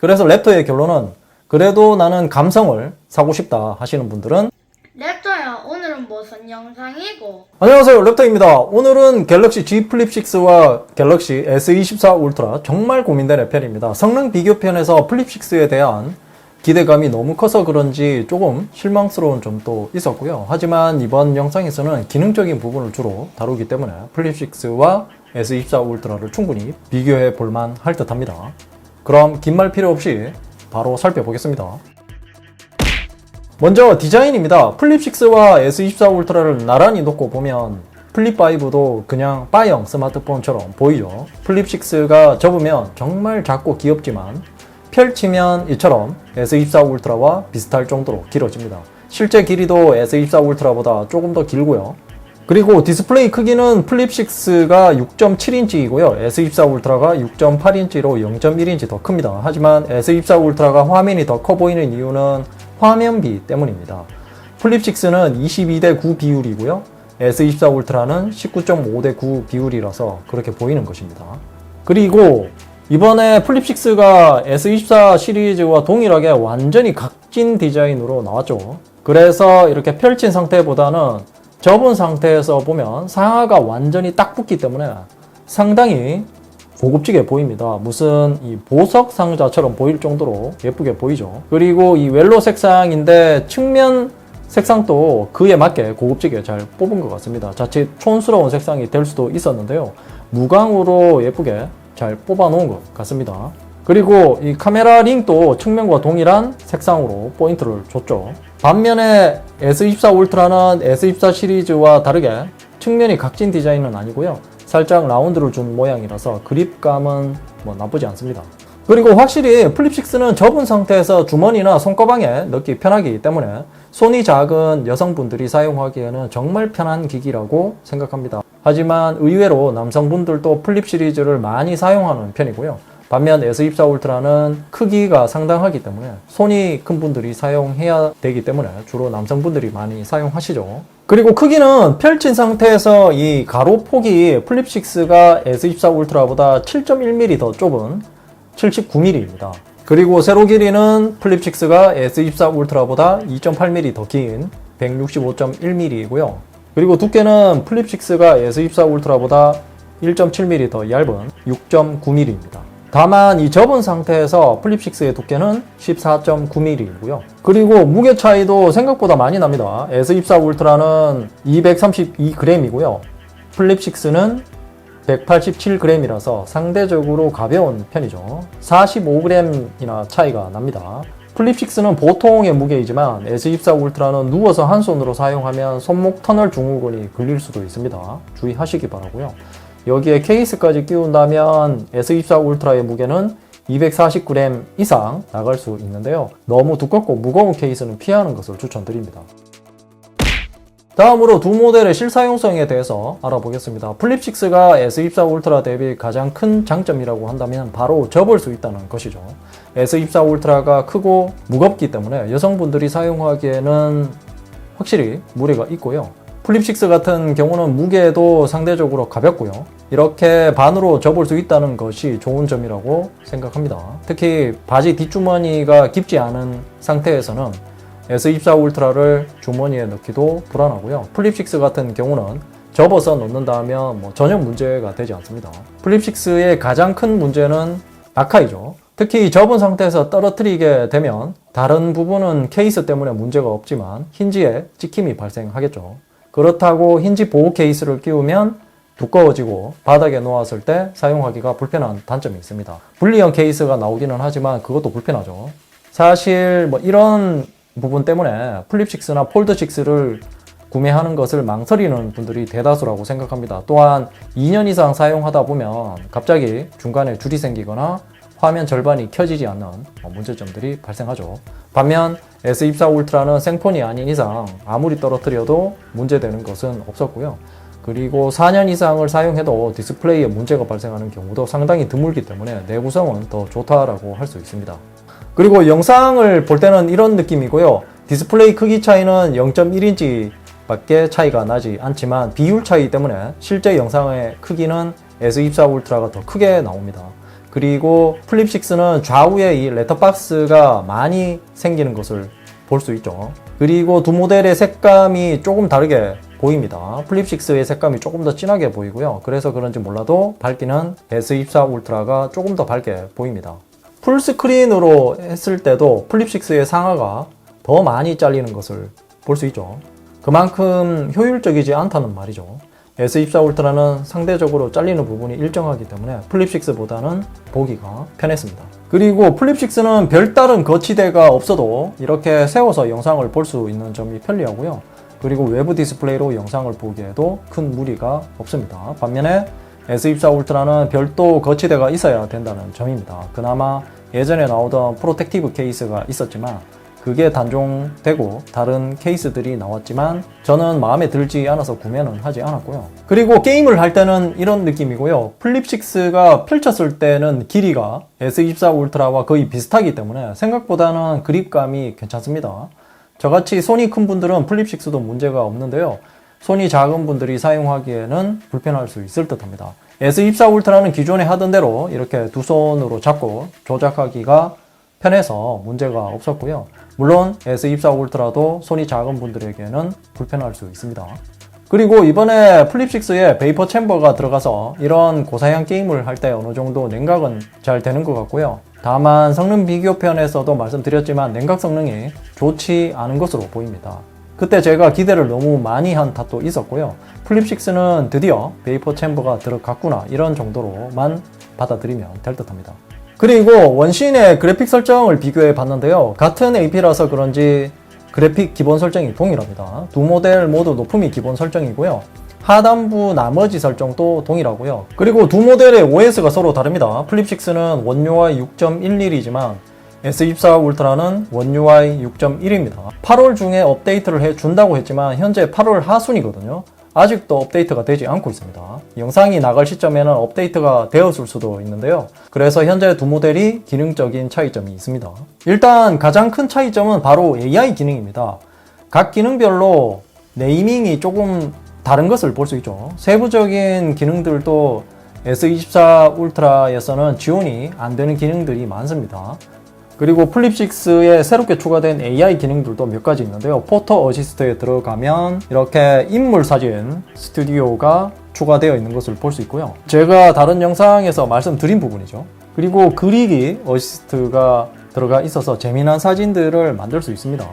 그래서 랩터의 결론은 그래도 나는 감성을 사고 싶다 하시는 분들은 랩터야, 오늘은 무슨 영상이고? 안녕하세요, 랩터입니다. 오늘은 갤럭시 G 플립 6와 갤럭시 S24 울트라 정말 고민되는 편입니다. 성능 비교편에서 플립 6에 대한 기대감이 너무 커서 그런지 조금 실망스러운 점도 있었고요. 하지만 이번 영상에서는 기능적인 부분을 주로 다루기 때문에 플립 6와 S24 울트라를 충분히 비교해 볼만 할 듯 합니다. 그럼 긴 말 필요 없이 바로 살펴보겠습니다. 먼저 디자인입니다. 플립 6와 S24 울트라를 나란히 놓고 보면 플립 5도 그냥 바형 스마트폰처럼 보이죠. 플립 6가 접으면 정말 작고 귀엽지만 펼치면 이처럼 S24 울트라와 비슷할 정도로 길어집니다. 실제 길이도 S24 울트라보다 조금 더 길고요. 그리고 디스플레이 크기는 플립 6가 6.7인치이고요. S24 울트라가 6.8인치로 0.1인치 더 큽니다. 하지만 S24 울트라가 화면이 더 커 보이는 이유는 화면비 때문입니다. 플립 6는 22대 9 비율이고요. S24 울트라는 19.5대 9 비율이라서 그렇게 보이는 것입니다. 그리고 이번에 플립 6가 S24 시리즈와 동일하게 완전히 각진 디자인으로 나왔죠. 그래서 이렇게 펼친 상태보다는 접은 상태에서 보면 상하가 완전히 딱 붙기 때문에 상당히 고급지게 보입니다. 무슨 이 보석 상자처럼 보일 정도로 예쁘게 보이죠. 그리고 이 웰로 색상인데 측면 색상도 그에 맞게 고급지게 잘 뽑은 것 같습니다. 자칫 촌스러운 색상이 될 수도 있었는데요. 무광으로 예쁘게 잘 뽑아 놓은 것 같습니다. 그리고 이 카메라 링도 측면과 동일한 색상으로 포인트를 줬죠. 반면에 S24 울트라는 S24 시리즈와 다르게 측면이 각진 디자인은 아니고요. 살짝 라운드를 준 모양이라서 그립감은 나쁘지 않습니다. 그리고 확실히 플립 6는 접은 상태에서 주머니나 손가방에 넣기 편하기 때문에 손이 작은 여성분들이 사용하기에는 정말 편한 기기라고 생각합니다. 하지만 의외로 남성분들도 플립 시리즈를 많이 사용하는 편이고요. 반면 S24 울트라는 크기가 상당하기 때문에 손이 큰 분들이 사용해야 되기 때문에 주로 남성분들이 많이 사용하시죠. 그리고 크기는 펼친 상태에서 이 가로폭이 플립 6가 S24 울트라보다 7.1mm 더 좁은 79mm입니다. 그리고 세로 길이는 플립 6가 S24 울트라보다 2.8mm 더 긴 165.1mm이고요. 그리고 두께는 플립 6가 S24 울트라보다 1.7mm 더 얇은 6.9mm입니다. 다만 이 접은 상태에서 플립 6의 두께는 14.9mm이고요. 그리고 무게 차이도 생각보다 많이 납니다. S24 울트라는 232g이고요. 플립 6는 187g이라서 상대적으로 가벼운 편이죠. 45g이나 차이가 납니다. 플립 6는 보통의 무게이지만 S24 울트라는 누워서 한 손으로 사용하면 손목 터널 증후군이 걸릴 수도 있습니다. 주의하시기 바라고요. 여기에 케이스까지 끼운다면 S24 울트라의 무게는 240g 이상 나갈 수 있는데요. 너무 두껍고 무거운 케이스는 피하는 것을 추천드립니다. 다음으로 두 모델의 실사용성에 대해서 알아보겠습니다. 플립 6가 S24 울트라 대비 가장 큰 장점이라고 한다면 바로 접을 수 있다는 것이죠. S24 울트라가 크고 무겁기 때문에 여성분들이 사용하기에는 확실히 무리가 있고요. 플립 6 같은 경우는 무게도 상대적으로 가볍고요. 이렇게 반으로 접을 수 있다는 것이 좋은 점이라고 생각합니다. 특히 바지 뒷주머니가 깊지 않은 상태에서는 S24 울트라를 주머니에 넣기도 불안하고요. 플립 6 같은 경우는 접어서 넣는다면 전혀 문제가 되지 않습니다. 플립 6의 가장 큰 문제는 아카이죠. 특히 접은 상태에서 떨어뜨리게 되면 다른 부분은 케이스 때문에 문제가 없지만 힌지에 찍힘이 발생하겠죠. 그렇다고 힌지 보호 케이스를 끼우면 두꺼워지고 바닥에 놓았을 때 사용하기가 불편한 단점이 있습니다. 분리형 케이스가 나오기는 하지만 그것도 불편하죠. 사실 이런 부분 때문에 플립 6나 폴드 6를 구매하는 것을 망설이는 분들이 대다수라고 생각합니다. 또한 2년 이상 사용하다 보면 갑자기 중간에 줄이 생기거나 화면 절반이 켜지지 않는 문제점들이 발생하죠. 반면 S24 울트라는 생폰이 아닌 이상 아무리 떨어뜨려도 문제되는 것은 없었고요. 그리고 4년 이상을 사용해도 디스플레이에 문제가 발생하는 경우도 상당히 드물기 때문에 내구성은 더 좋다라고 할 수 있습니다. 그리고 영상을 볼 때는 이런 느낌이고요. 디스플레이 크기 차이는 0.1인치 밖에 차이가 나지 않지만 비율 차이 때문에 실제 영상의 크기는 S24 울트라가 더 크게 나옵니다. 그리고 플립 6는 좌우에 이 레터박스가 많이 생기는 것을 볼 수 있죠. 그리고 두 모델의 색감이 조금 다르게 보입니다. 플립 6의 색감이 조금 더 진하게 보이고요. 그래서 그런지 몰라도 밝기는 S24 울트라가 조금 더 밝게 보입니다. 풀스크린으로 했을 때도 플립 6의 상하가 더 많이 잘리는 것을 볼 수 있죠. 그만큼 효율적이지 않다는 말이죠. S24 울트라는 상대적으로 잘리는 부분이 일정하기 때문에 플립 6보다는 보기가 편했습니다. 그리고 플립 6는 별다른 거치대가 없어도 이렇게 세워서 영상을 볼 수 있는 점이 편리하고요. 그리고 외부 디스플레이로 영상을 보기에도 큰 무리가 없습니다. 반면에 S24 울트라는 별도 거치대가 있어야 된다는 점입니다. 그나마 예전에 나오던 프로텍티브 케이스가 있었지만 그게 단종되고 다른 케이스들이 나왔지만 저는 마음에 들지 않아서 구매는 하지 않았고요. 그리고 게임을 할 때는 이런 느낌이고요. 플립 6가 펼쳤을 때는 길이가 S24 울트라와 거의 비슷하기 때문에 생각보다는 그립감이 괜찮습니다. 저같이 손이 큰 분들은 플립 6도 문제가 없는데요. 손이 작은 분들이 사용하기에는 불편할 수 있을 듯 합니다. S24 울트라는 기존에 하던 대로 이렇게 두 손으로 잡고 조작하기가 편해서 문제가 없었고요. 물론 S24 울트라도 손이 작은 분들에게는 불편할 수 있습니다. 그리고 이번에 플립 6에 베이퍼 챔버가 들어가서 이런 고사양 게임을 할 때 어느 정도 냉각은 잘 되는 것 같고요. 다만 성능 비교편에서도 말씀드렸지만 냉각 성능이 좋지 않은 것으로 보입니다. 그때 제가 기대를 너무 많이 한 탓도 있었고요. 플립 6는 드디어 베이퍼 챔버가 들어갔구나 이런 정도로만 받아들이면 될 듯합니다. 그리고 원신의 그래픽 설정을 비교해 봤는데요. 같은 AP라서 그런지 그래픽 기본 설정이 동일합니다. 두 모델 모두 높음이 기본 설정이고요. 하단부 나머지 설정도 동일하고요. 그리고 두 모델의 OS가 서로 다릅니다. 플립 6는 원 UI 6.11이지만 S24 울트라는 원 UI 6.1입니다. 8월 중에 업데이트를 해준다고 했지만 현재 8월 하순이거든요. 아직도 업데이트가 되지 않고 있습니다. 영상이 나갈 시점에는 업데이트가 되었을 수도 있는데요. 그래서 현재 두 모델이 기능적인 차이점이 있습니다. 일단 가장 큰 차이점은 바로 AI 기능입니다. 각 기능별로 네이밍이 조금 다른 것을 볼 수 있죠. 세부적인 기능들도 S24 울트라에서는 지원이 안 되는 기능들이 많습니다. 그리고 플립 6에 새롭게 추가된 AI 기능들도 몇 가지 있는데요. 포토 어시스트에 들어가면 이렇게 인물 사진 스튜디오가 추가되어 있는 것을 볼 수 있고요. 제가 다른 영상에서 말씀드린 부분이죠. 그리고 그리기 어시스트가 들어가 있어서 재미난 사진들을 만들 수 있습니다.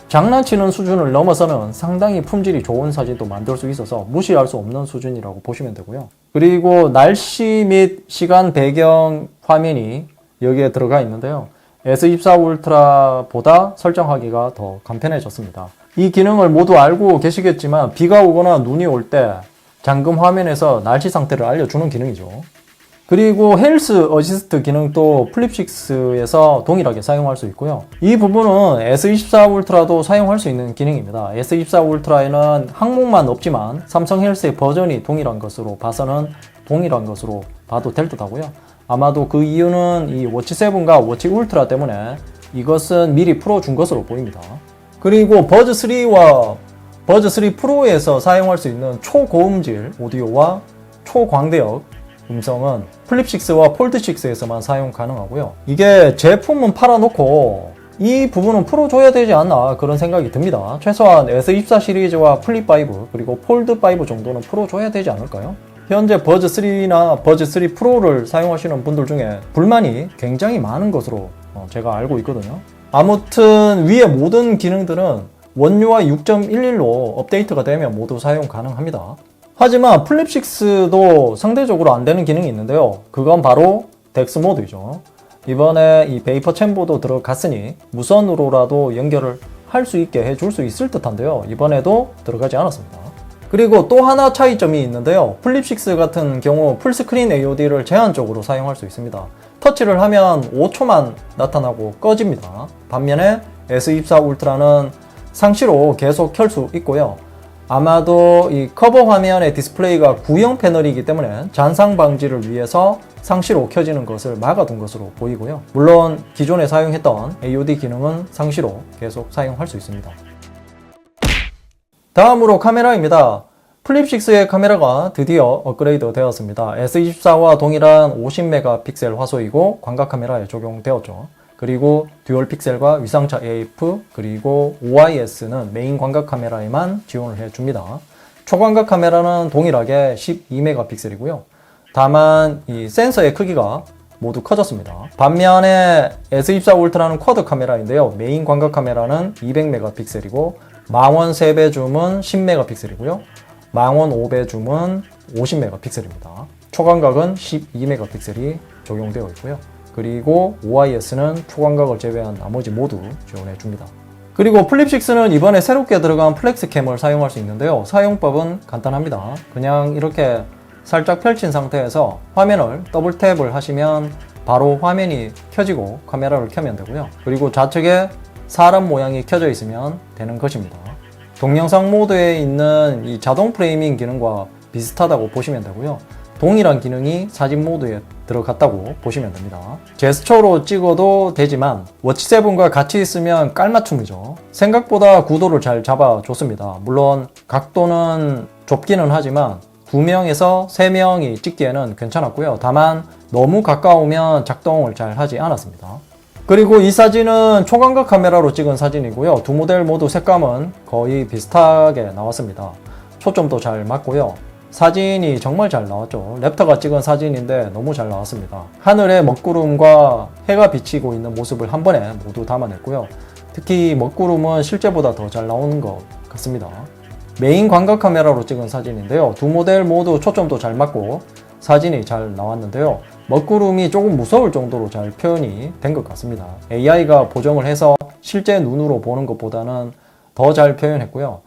장난치는 수준을 넘어서는 상당히 품질이 좋은 사진도 만들 수 있어서 무시할 수 없는 수준이라고 보시면 되고요. 그리고 날씨 및 시간 배경 화면이 여기에 들어가 있는데요. S24 울트라보다 설정하기가 더 간편해졌습니다. 이 기능을 모두 알고 계시겠지만 비가 오거나 눈이 올 때 잠금 화면에서 날씨 상태를 알려주는 기능이죠. 그리고 헬스 어시스트 기능도 플립 6에서 동일하게 사용할 수 있고요. 이 부분은 S24 울트라도 사용할 수 있는 기능입니다. S24 울트라에는 항목만 없지만 삼성 헬스의 버전이 동일한 것으로 봐서는 동일한 것으로 봐도 될 듯 하고요. 아마도 그 이유는 이 워치 7과 워치 울트라 때문에 이것은 미리 풀어준 것으로 보입니다. 그리고 버즈 3와 버즈 3 프로에서 사용할 수 있는 초고음질 오디오와 초광대역 음성은 플립 6와 폴드 6에서만 사용 가능하고요. 이게 제품은 팔아놓고 이 부분은 풀어줘야 되지 않나 그런 생각이 듭니다. 최소한 S24 시리즈와 플립 5 그리고 폴드 5 정도는 풀어줘야 되지 않을까요? 현재 버즈 3나 버즈 3 프로를 사용하시는 분들 중에 불만이 굉장히 많은 것으로 제가 알고 있거든요. 아무튼 위의 모든 기능들은 원 UI 6.11로 업데이트가 되면 모두 사용 가능합니다. 하지만 플립 6도 상대적으로 안 되는 기능이 있는데요. 그건 바로 덱스 모드이죠. 이번에 이 베이퍼 챔버도 들어갔으니 무선으로라도 연결을 할 수 있게 해줄 수 있을 듯한데요. 이번에도 들어가지 않았습니다. 그리고 또 하나 차이점이 있는데요. 플립 6 같은 경우 풀스크린 AOD를 제한적으로 사용할 수 있습니다. 터치를 하면 5초만 나타나고 꺼집니다. 반면에 S24 울트라는 상시로 계속 켤 수 있고요. 아마도 이 커버 화면의 디스플레이가 구형 패널이기 때문에 잔상 방지를 위해서 상시로 켜지는 것을 막아둔 것으로 보이고요. 물론 기존에 사용했던 AOD 기능은 상시로 계속 사용할 수 있습니다. 다음으로 카메라입니다. 플립6의 카메라가 드디어 업그레이드 되었습니다. S24와 동일한 50메가픽셀 화소이고 광각 카메라에 적용되었죠. 그리고 듀얼 픽셀과 위상차 AF 그리고 OIS는 메인 광각 카메라에만 지원을 해줍니다. 초광각 카메라는 동일하게 12메가픽셀이고요. 다만 이 센서의 크기가 모두 커졌습니다. 반면에 S24 울트라는 쿼드 카메라인데요. 메인 광각 카메라는 200메가픽셀이고 망원 3배 줌은 10메가픽셀이고요. 망원 5배 줌은 50메가픽셀입니다. 초광각은 12메가픽셀이 적용되어 있고요. 그리고 OIS는 초광각을 제외한 나머지 모두 지원해 줍니다. 그리고 플립6는 이번에 새롭게 들어간 플렉스캠을 사용할 수 있는데요. 사용법은 간단합니다. 그냥 이렇게 살짝 펼친 상태에서 화면을 더블 탭을 하시면 바로 화면이 켜지고 카메라를 켜면 되고요. 그리고 좌측에 사람 모양이 켜져 있으면 되는 것입니다. 동영상 모드에 있는 이 자동 프레이밍 기능과 비슷하다고 보시면 되고요. 동일한 기능이 사진 모드에 들어갔다고 보시면 됩니다. 제스처로 찍어도 되지만 워치7과 같이 있으면 깔맞춤이죠. 생각보다 구도를 잘 잡아줬습니다. 물론 각도는 좁기는 하지만 2명에서 3명이 찍기에는 괜찮았고요. 다만 너무 가까우면 작동을 잘 하지 않았습니다. 그리고 이 사진은 초광각 카메라로 찍은 사진이고요. 두 모델 모두 색감은 거의 비슷하게 나왔습니다. 초점도 잘 맞고요. 사진이 정말 잘 나왔죠. 랩터가 찍은 사진인데 너무 잘 나왔습니다. 하늘에 먹구름과 해가 비치고 있는 모습을 한 번에 모두 담아냈고요. 특히 먹구름은 실제보다 더 잘 나오는 것 같습니다. 메인 광각 카메라로 찍은 사진인데요. 두 모델 모두 초점도 잘 맞고 사진이 잘 나왔는데요. 먹구름이 조금 무서울 정도로 잘 표현이 된 것 같습니다. AI가 보정을 해서 실제 눈으로 보는 것보다는 더 잘 표현했고요.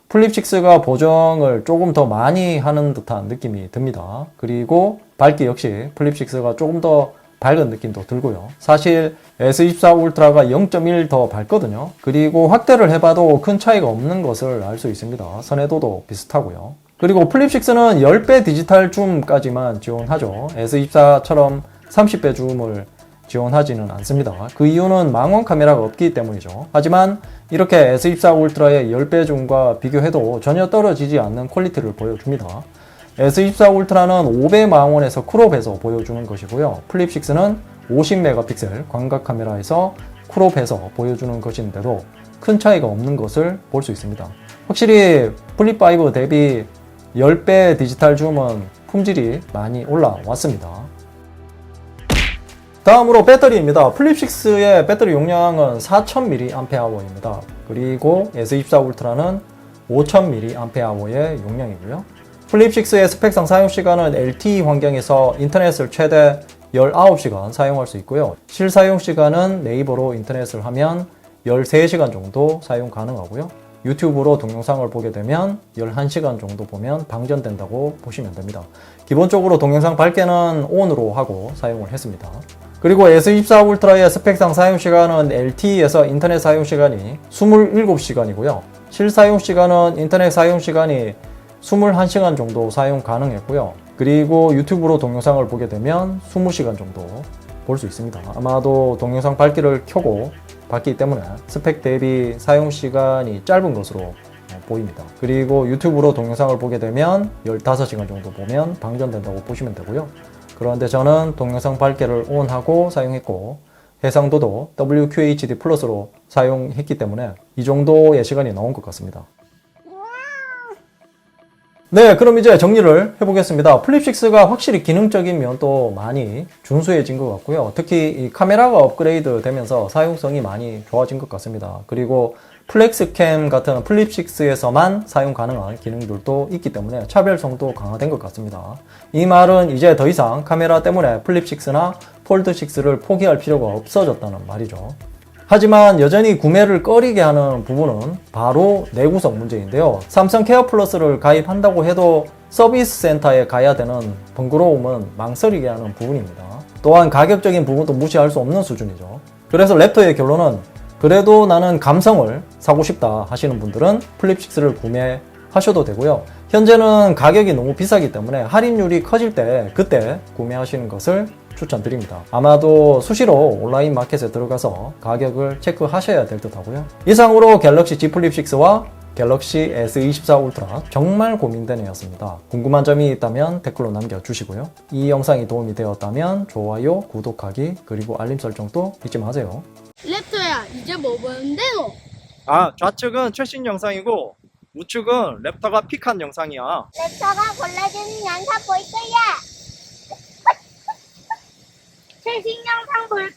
플립6가 보정을 조금 더 많이 하는 듯한 느낌이 듭니다. 그리고 밝기 역시 플립6가 조금 더 밝은 느낌도 들고요. 사실 S24 울트라가 0.1 더 밝거든요. 그리고 확대를 해봐도 큰 차이가 없는 것을 알 수 있습니다. 선해도도 비슷하고요. 그리고 플립6는 10배 디지털 줌까지만 지원하죠. S24처럼 30배 줌을 지원하지는 않습니다. 그 이유는 망원 카메라가 없기 때문이죠. 하지만 이렇게 S24 울트라의 10배 줌과 비교해도 전혀 떨어지지 않는 퀄리티를 보여줍니다. S24 울트라는 5배 망원에서 크롭해서 보여주는 것이고요. 플립6는 50메가픽셀 광각 카메라에서 크롭해서 보여주는 것인데도 큰 차이가 없는 것을 볼 수 있습니다. 확실히 플립5 대비 10배 디지털 줌은 품질이 많이 올라왔습니다. 다음으로 배터리입니다. 플립6의 배터리 용량은 4000mAh입니다. 그리고 S24 울트라는 5000mAh의 용량이고요. 플립6의 스펙상 사용시간은 LTE 환경에서 인터넷을 최대 19시간 사용할 수 있고요. 실사용시간은 네이버로 인터넷을 하면 13시간 정도 사용 가능하고요. 유튜브로 동영상을 보게 되면 11시간 정도 보면 방전된다고 보시면 됩니다. 기본적으로 동영상 밝게는 ON으로 하고 사용을 했습니다. 그리고 S24 울트라의 스펙상 사용시간은 LTE에서 인터넷 사용시간이 27시간이고요. 실사용시간은 인터넷 사용시간이 21시간 정도 사용 가능했고요. 그리고 유튜브로 동영상을 보게 되면 20시간 정도 볼 수 있습니다. 아마도 동영상 밝기를 켜고 봤기 때문에 스펙 대비 사용시간이 짧은 것으로 보입니다. 그리고 유튜브로 동영상을 보게 되면 15시간 정도 보면 방전된다고 보시면 되고요. 그런데 저는 동영상 밝기를 ON하고 사용했고 해상도도 WQHD 플러스로 사용했기 때문에 이 정도의 시간이 나온 것 같습니다. 네, 그럼 이제 정리를 해보겠습니다. 플립6가 확실히 기능적인 면도 많이 준수해진 것 같고요. 특히 이 카메라가 업그레이드 되면서 사용성이 많이 좋아진 것 같습니다. 그리고 플렉스캠 같은 플립6에서만 사용 가능한 기능들도 있기 때문에 차별성도 강화된 것 같습니다. 이 말은 이제 더 이상 카메라 때문에 플립6나 폴드6를 포기할 필요가 없어졌다는 말이죠. 하지만 여전히 구매를 꺼리게 하는 부분은 바로 내구성 문제인데요. 삼성 케어 플러스를 가입한다고 해도 서비스 센터에 가야 되는 번거로움은 망설이게 하는 부분입니다. 또한 가격적인 부분도 무시할 수 없는 수준이죠. 그래서 랩터의 결론은 그래도 나는 감성을 사고 싶다 하시는 분들은 플립6를 구매하셔도 되고요. 현재는 가격이 너무 비싸기 때문에 할인율이 커질 때 그때 구매하시는 것을 추천드립니다. 아마도 수시로 온라인 마켓에 들어가서 가격을 체크하셔야 될 듯 하고요. 이상으로 갤럭시 Z 플립6와 갤럭시 S24 울트라 정말 고민되는 애였습니다. 궁금한 점이 있다면 댓글로 남겨주시고요. 이 영상이 도움이 되었다면 좋아요, 구독하기, 그리고 알림 설정도 잊지 마세요. 랩터야, 이제 뭐 보는데 너? 좌측은 최신 영상이고 우측은 랩터가 픽한 영상이야. 랩터가 골라주는 영상 볼 거야. 최신 영상 볼